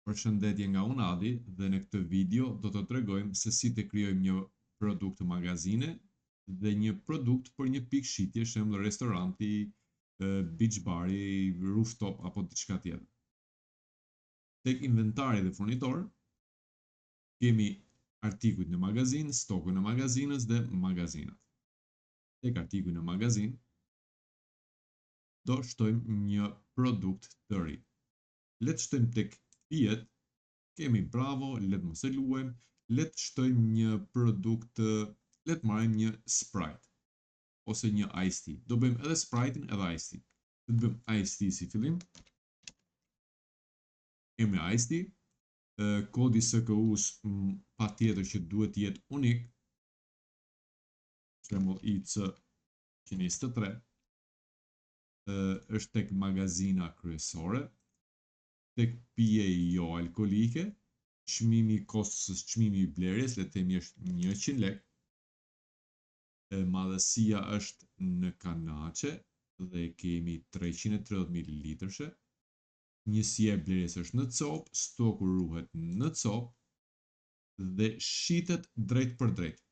Përshëndetje nga unë Adi dhe në këtë video do të tregojmë se si të krijojmë një produkt magazine dhe një produkt për një pikë shitje, shembull restoranti, beach bari, rooftop apo diçka tjetër. Tek inventari dhe furnitor kemi artikujt në magazin, stokun në magazinës dhe magazinat. Tek artikuj në magazin do shtojmë një produkt të ri. Le të shtojmë tek pijet, kemi bravo, le të mos e luajmë, le të shtojmë një produkt, le të marrim një Sprite ose një Iced Tea. Do bëjmë edhe Sprite-in edhe Iced Tea. Do të bëjmë Iced Tea si fillim. Kemi Iced Tea, kodi SKU-s patjetër që duhet të jetë unik. Për shembull IC 123 është tek magazina kryesore, tek pije jo alkolike, çmimi i kostës, çmimi i blerjes, le të themi është 100 lekë. Madhësia është në kanaçe dhe kemi 330 ml. Njësia e blerjes është në copë, stoku ruhet në copë dhe shitet drejt për drejt.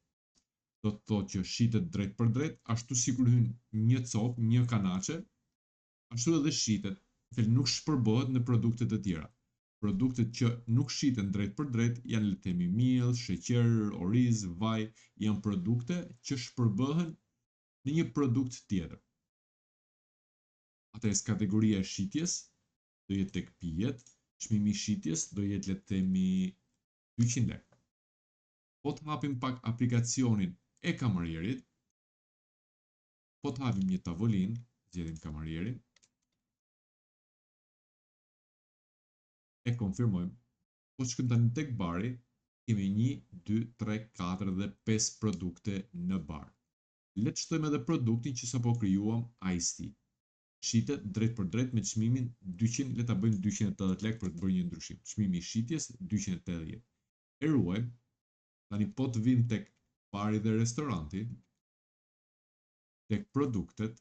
Do të thotë që shitet drejt për drejt, ashtu sikur hyn një copë, një kanaçe, ashtu edhe shitet, nuk shpërbohet në produktet të tjera. Produktet që nuk shiten drejt për drejt janë, le të themi, miell, sheqer, oriz, vaj, janë produkte që shpërbëhen në një produkt tjetër. Atëherë kategoria e shitjes do jetë tek pijet, çmimi i shitjes do jetë, le të themi, 200 lekë. Po të hapim pak aplikacionin e kamarierit, po të hapim një tavolinë, zgjedhim kamarierin, e konfirmojmë. Po shkojmë tani tek bari, kemi 1, 2, 3, 4 dhe 5 produkte në bar. Le të shtojmë edhe produktin që sapo krijuam, Iced Tea. Shitet drejt për drejt me çmimin 200, le ta bëjmë 280 lekë për të bërë një ndryshim. Çmimi i shitjes 280. E ruajmë. Tani po të vim tek bari dhe restoranti, tek produktet,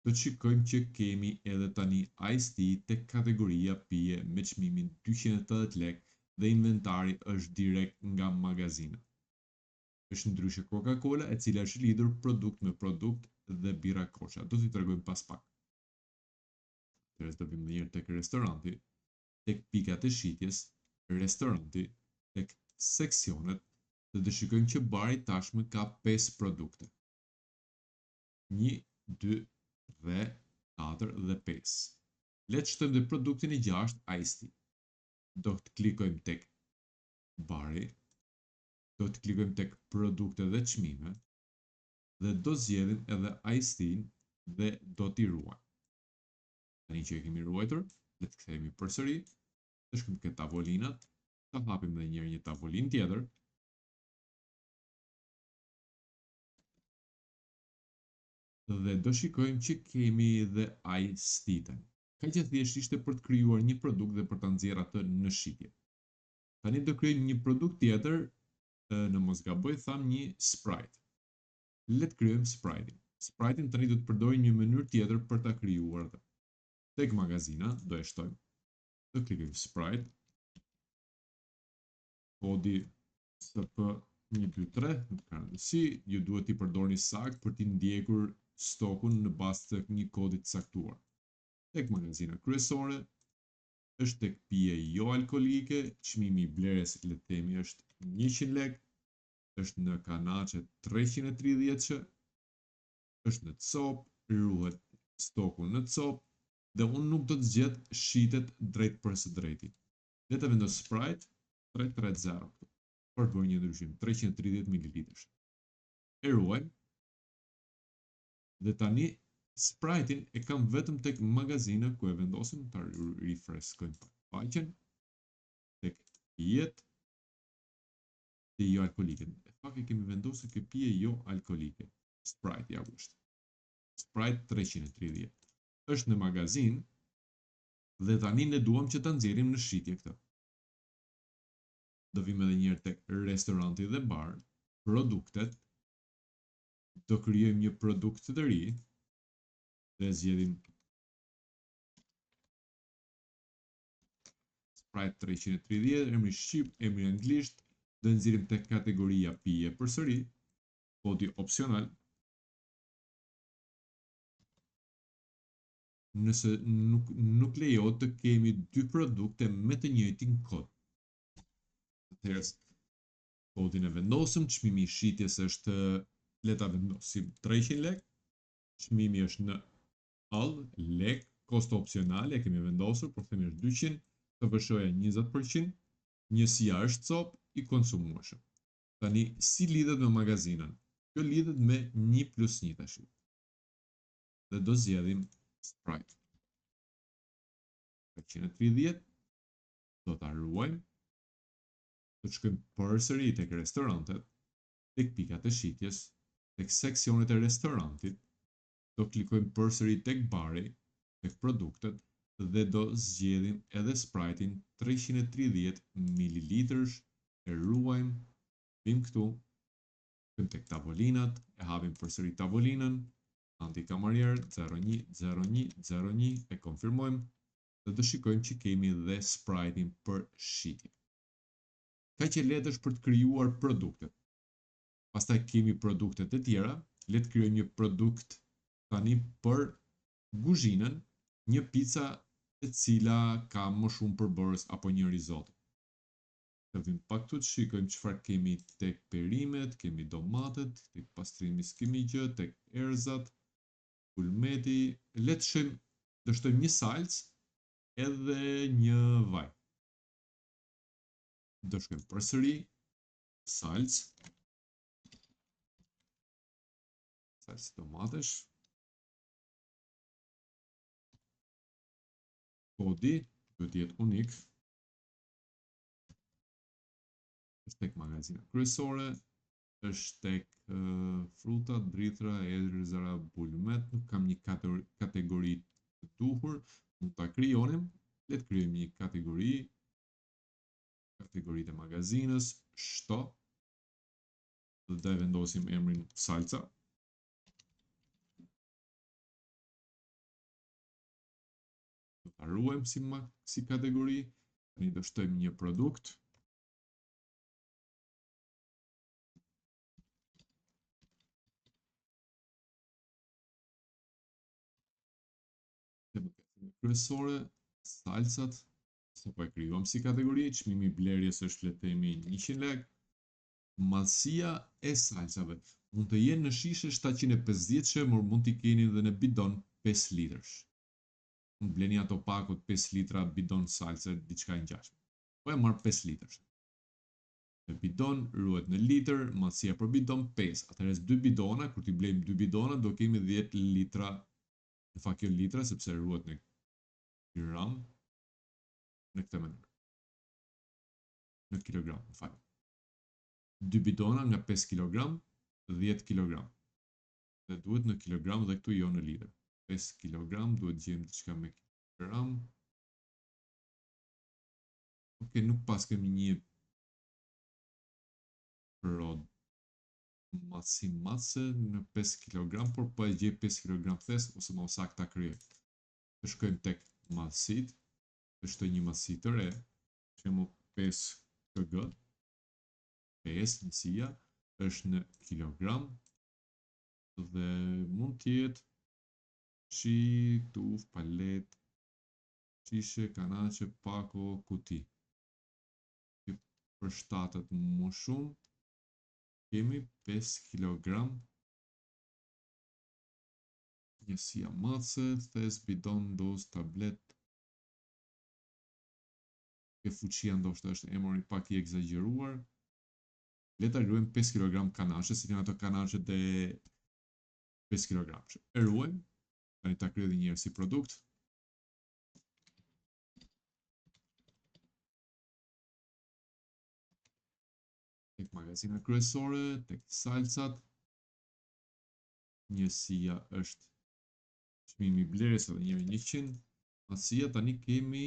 do të shikojmë që kemi edhe tani Iced Tea tek kategoria pije me çmimin 280 lekë dhe inventari është direkt nga magazina. Është ndryshe Coca-Cola, e cila është lidhur produkt me produkt, dhe birra Kosha. Do t'i tregojmë pas pak. Atëherë do vim më njëherë tek restoranti, tek pikat e shitjes, restoranti, tek seksionet, dhe do shikojmë që bari tashmë ka 5 produkte. 1, 2 dhe 4 dhe 5. Le të shtojmë dhe produktin e 6, Iced Tea. Do të klikojmë tek bari, do të klikojmë tek produkte dhe çmime dhe do zgjedhim edhe Iced Tea dhe do t'i ruajmë. Tani që e kemi ruajtur, le të kthehemi përsëri, të shkojmë ke tavolinat, ta hapim edhe një tavolinë tjetër. Dhe do shikojmë që kemi dhe Iced Tea. Ka që thjesht ishte për të krijuar një produkt dhe për ta nxjerrë atë në shitje. Tani do krijojmë një produkt tjetër, në mos gaboj tham një Sprite. Le të krijojmë Sprite-in. Sprite-in tani do të përdorim një mënyrë tjetër për ta krijuar atë. Tek magazina do e shtojmë. Do klikojmë Sprite. Kodi SP123 në rëndësi, ju duhet t'i përdorni sakt për t'i ndjekur stokun në bazë të një kodi të caktuar. Tek magazina kryesore, është tek pije jo alkolike, çmimi i blerjes, le të themi, është 100 lekë, është në kanaçe 330 që, është në copë, ruhet stoku në copë, dhe unë nuk do të zgjedh shitet drejt për së drejti. Le të vendos Sprite 330 këtu, për të bërë një ndryshim, 330 ml. E ruajmë, dhe tani Sprite-in e kam vetëm tek magazina ku e vendosim, ta refreskojmë faqen, tek pijet e jo alkolike. E pak e kemi vendosur ke pije jo alkolike. Sprite ja është. Sprite 330. Është në magazin dhe tani ne duam që ta nxjerrim në shitje këtë. Do vim edhe njëherë tek restoranti dhe bar, produktet, do krijojmë një produkt të ri, dhe zgjedhim Sprite 330, emri shqip, emri anglisht, dhe nxirrim tek kategoria pije përsëri, kodi opsional. Nëse nuk lejohet të kemi dy produkte me të njëjtin kod. Atëherë kodin e vendosëm, çmimi i shitjes është, le ta vendosim 300 lek, çmimi është në all lek, kosto opsionale e kemi vendosur, por themi është 200, TVSH-ja 20%, njësia është copë i konsumueshëm. Tani si lidhet me magazinën? Kjo lidhet me 1+1 tash. Dhe do zgjedhim Sprite 330, do ta ruajmë, do të shkojmë përsëri tek restorantet, tek pikat e shitjes, tek seksionet e restorantit, do klikojmë përsëri tek bari, tek produktet, dhe do zgjedhim edhe Sprite-in 330 ml, e ruajmë, vim këtu, këm tek tavolinat, e hapim përsëri tavolinën, antikamarier 010101, e konfirmojmë, dhe do shikojmë që kemi dhe Sprite-in për shitje. Kaq e lehtë është për të krijuar produktet. Pastaj kemi produktet e tjera, le të krijojmë një produkt tani për kuzhinën, një pica e cila ka më shumë përbërës apo një risotto. Të vim pak këtu të shikojmë çfarë kemi tek perimet, kemi domatet, tek pastrimi s'kemi gjë, tek erëzat, pulmeti, le të shojmë, do shtojmë një salcë edhe një vaj. Do shkojmë përsëri, salcë tomatesh, kodi do të jetë unik, është tek magazina kryesore, është tek fruta, drithra, erëzra, bulmet, nuk kam një kategori të duhur, mund ta krijonim, le të krijojmë një kategoritë e magazinës, shto, dhe vendosim emrin salca. Do ta ruajmë si kategori, tani do shtojmë një produkt. Kryesore, salcat, po e krijuam si kategori, çmimi i blerjes është, le të themi, 100 lek. Madhësia e salcave mund të jenë në shishe 750, por mund t'i keni edhe në bidon 5 litrësh. Mund bleni ato pakut 5 litra bidon salce, diçka e ngjashme. Po e marr 5 litrësh. Në bidon ruhet në litër, madhësia për bidon 5. Atëherë 2 bidona, kur t'i blejmë 2 bidona, do kemi 10 litra. Në fakt kjo litra sepse ruhet në gram, në këtë mënyrë. Në kilogram, më fal. 2 bidona nga 5 kg, 10 kg. Dhe duhet në kilogram dhe këtu jo në litër. 5 kg duhet gjejmë diçka me kilogram. Ok, nuk pas kemi një matëse në 5 kg, por po e gjej 5 kg thes, ose më saktë ta kryej. Të shkojmë tek matësit, të shtoj një matësi të re, për shembull 5 kg, 5 njësia, është në kilogram, dhe mund tjetë shi, tuf, palet, shishe, kanaqe, pako, kuti. Për shtatët më shumë, kemi 5 kg, njësia matëse, thes, bidon, doz, tablet. Ke fuqia ndoshta është emri pak i egzageruar. Le ta ruajmë 5 kg kanaqe, si janë ato kanaqet e 5 kg. E ruajmë, tani ta kryej edhe një herë si produkt. Tek magazina kryesore, tek salcat, njësia është çmimi i blerjes edhe njëri 100, madhësia tani kemi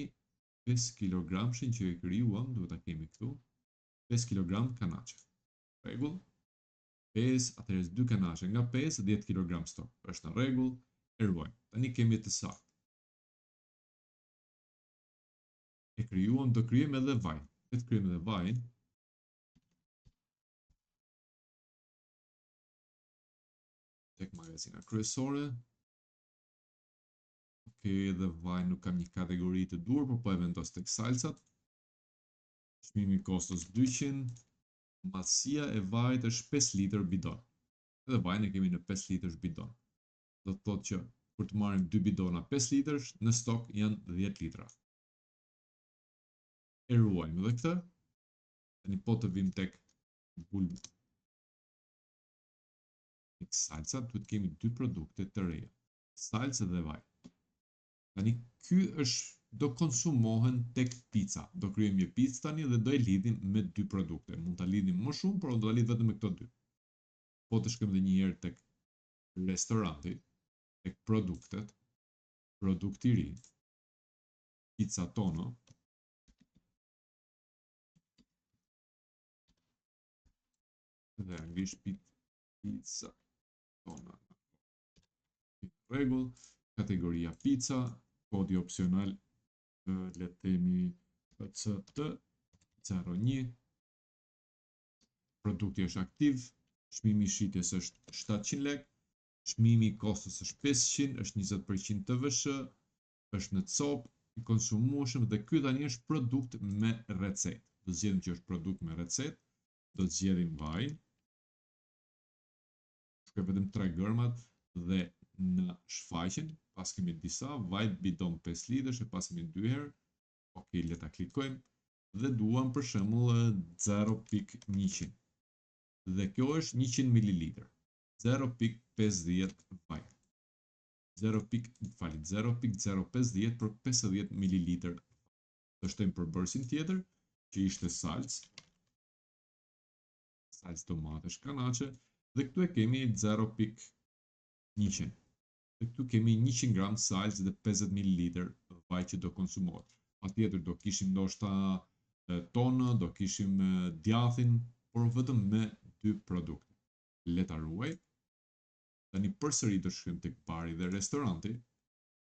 5 kg që e krijuam, duhet ta kemi këtu, 5 kg kanaqe. Rregull? 5, atëherë 2 kanaqe nga 5, 10 kg stok. Është në rregull, e ruajmë. Tani kemi të saktë. e krijuam, do krijojmë edhe vaj. Le të krijojmë edhe vajin. Tek magazina kryesore. Edhe vaj nuk kam një kategori të dur, por po e vendos tek salsat. Çmimi i kostos 200. Madhësia e vajit është 5 litër bidon. Edhe vajin e kemi në 5 litër bidon. Do të thotë që kur të marrim 2 bidona 5 litërsh, në stok janë 10 litra. E ruajmë edhe këtë. Tani po të vim tek bulb. Tek salsa duhet kemi 2 produkte të reja. Salsa dhe vaj. Tani ky është do konsumohen tek pica. Do krijojmë një picë tani dhe do e lidhim me 2 produkte. Mund ta lidhim më shumë, por do ta lidh vetëm me këto 2. Po të shkojmë edhe një herë tek restoranti, tek produktet, produkti i ri, pizza tono. Dhe anglisht pizza tono. Rregull, kategoria pizza, kodi opsional le të themi PCT 01. Produkti është aktiv, çmimi i shitjes është 700 lekë, çmimi i kostos është 500, është 20% TVSH, është në copë, i konsumueshëm dhe ky tani është produkt me recetë. Do zgjedhim që është produkt me recetë, do të zgjedhim vajin. Shkoj vetëm 3 gërmat dhe në shfaqjen, pas kemi disa, vaj bidon 5 litrësh e pas kemi 2 herë. Ok, le ta klikojmë dhe duam për shembull 0.100. Dhe kjo është 100 ml. 0.50 vaj. 0.050 për 50 ml. Do shtojmë përbërësin tjetër, që ishte salcë. Salcë tomate shkanache. Dhe këtu e kemi 0.100. Dhe këtu kemi 100 gram salcë dhe 50 ml vaj që do konsumohet. Patjetër do kishim ndoshta tonë, do kishim djathin, por vetëm me 2 produkte. Le ta ruaj. Tani përsëri do shkojmë tek bari dhe restoranti,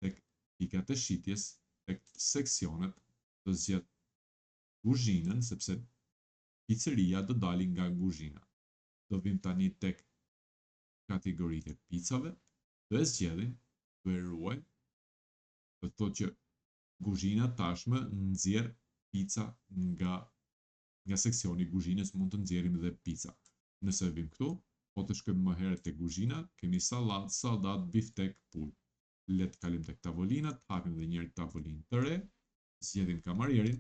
tek pikat e shitjes, tek seksionet, do zgjedh kuzhinën sepse pizzeria do dalin nga kuzhina. Do vim tani tek kategoritë e picave, do e zgjedhim, do e ruaj. Do të thotë që kuzhina tashmë nxjerr pica nga seksioni i kuzhinës, mund të nxjerrim edhe pica. Nëse vim këtu, po të shkojmë më herët tek kuzhina, kemi sallat, biftek, pulp. Le të kalim tek tavolinat, hapim edhe një herë tavolinë të re, zgjedhim kamarierin,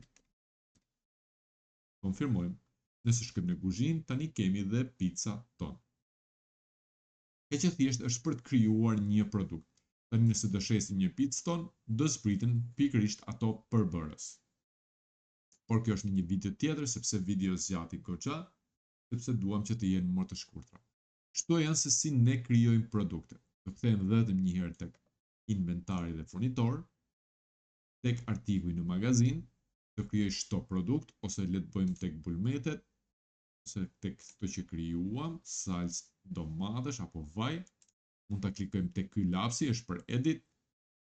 konfirmojmë. Nëse shkojmë në kuzhinë, tani kemi edhe pica tonë. E që thjesht është për të krijuar një produkt. Tani nëse do shesim një picë tonë, do zbriten pikërisht ato përbërës. Por kjo është një video tjetër, sepse video zgjati goxha, sepse duam që të jenë më të shkurtra. Kto janë se si ne krijojmë produkte. Do kthehemi vetëm një herë tek inventari dhe furnitor, tek artikuj në magazin, do krijoj çdo produkt, ose le të bëjmë tek bulmetet, ose tek këto që krijuam, salcë domatesh apo vaj. Mund ta klikojmë tek ky lapsi, është për edit,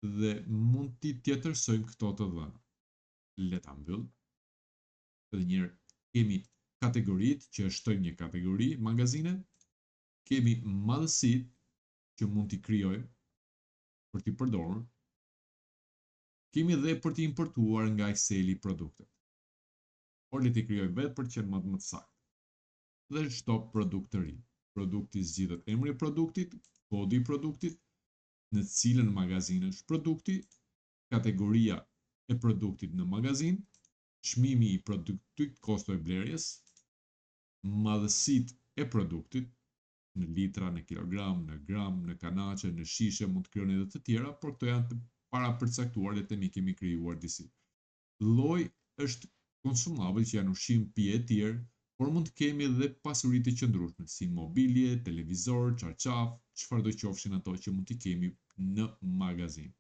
dhe mund t'i tjetërsojmë këto të dhëna. Le ta mbyll. Edhe një herë kemi kategoritë, që shtojmë një kategori magazine, kemi madhësitë që mund t'i krijojmë për t'i përdorur. Kemi edhe për t'i importuar nga Exceli produktet. Por le t'i krijojmë vetë për të qenë më të saktë. Dhe çdo produkt të ri. Produkti zgjidhet emri i produktit, kodi i produktit, në cilën magazin është produkti, kategoria e produktit në magazin, çmimi i produktit, kosto e blerjes, madhësitë e produktit, në litra, në kilogram, në gram, në kanaçe, në shishe, mund të krijoni edhe të tjera, por këto janë të para përcaktuar dhe tani kemi krijuar disi. Lloji është konsumabël, që janë ushqim, pije e tjerë, por mund të kemi edhe pasuri të qëndrueshme, si mobilje, televizor, çarçaf, çfarëdo qofshin ato që mund t'i kemi në magazin.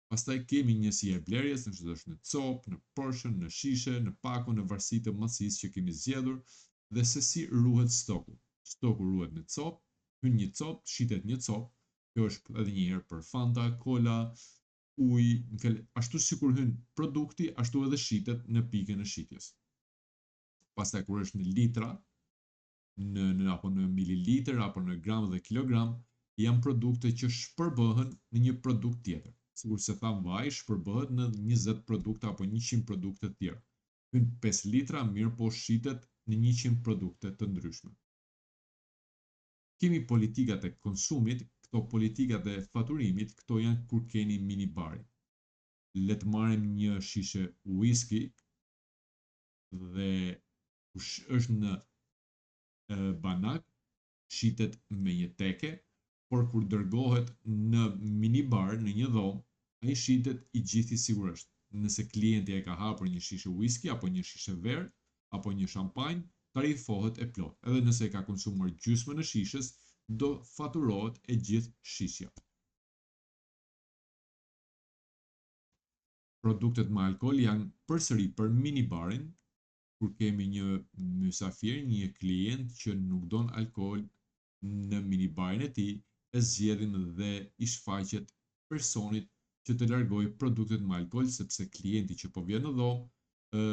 Pastaj kemi njësia e blerjes, nëse është në copë, në porshën, në shishe, në pako, në varësi të masisë që kemi zgjedhur, dhe se si ruhet stoku. Stoku ruhet në copë, hyn një copë, shitet një copë. Kjo është edhe një herë për Fanta, Cola, ashtu sikur hyn produkti, ashtu edhe shitet në pikën e shitjes. Pastaj kur është në litra, apo në mililitër, apo në gram dhe kilogram, janë produkte që shpërbëhen në një produkt tjetër. Sigur se tham vaj, shpërbëhet në 20 produkte apo 100 produkte të tjera. Hyn 5 litra, mirë po shitet në 100 produkte të ndryshme. Kemi politikat e konsumit, këto politikat e faturimit, këto janë kur keni minibari. Le të marrim një shishe whisky dhe është në banak, shitet me një teke, por kur dërgohet në minibar, në një dhomë, ai shitet i gjithë i sigurisht. Nëse klienti e ka hapur një shishe whisky, apo një shishe verë, apo një shampanjë, tarifohet e plot. Edhe nëse ka konsumuar gjysmën e shishes, do faturohet e gjithë shishja. Produktet me alkool janë përsëri për minibarin, kur kemi një mysafir, një klient që nuk don alkool në minibarin e tij, e zgjedhim dhe i shfaqet personit që të largojë produktet me alkool, sepse klienti që po vjen në dhomë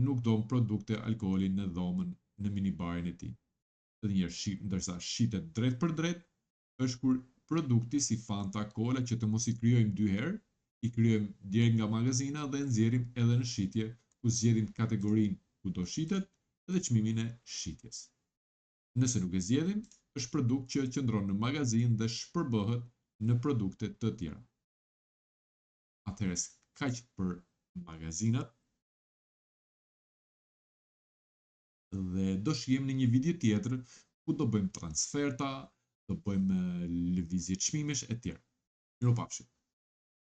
nuk don produkte alkooli në dhomën, në minibarin e tij. Edhe një herë, ndërsa shitet drejt për drejt, është kur produkti si Fanta, Cola, që të mos i krijojmë 2 herë, i krijojmë direkt nga magazina dhe nxjerrim edhe në shitje, ku zgjedhim kategorinë ku do shitet dhe çmimin e shitjes. Nëse nuk e zgjedhim, është produkt që qëndron në magazin dhe shpërbëhet në produkte të tjera. Atëherë, kaq për magazinat. Dhe do shihem në një video tjetër ku do bëjmë transferta, do bëjmë lëvizje çmimesh e tjerë. Miropafshim.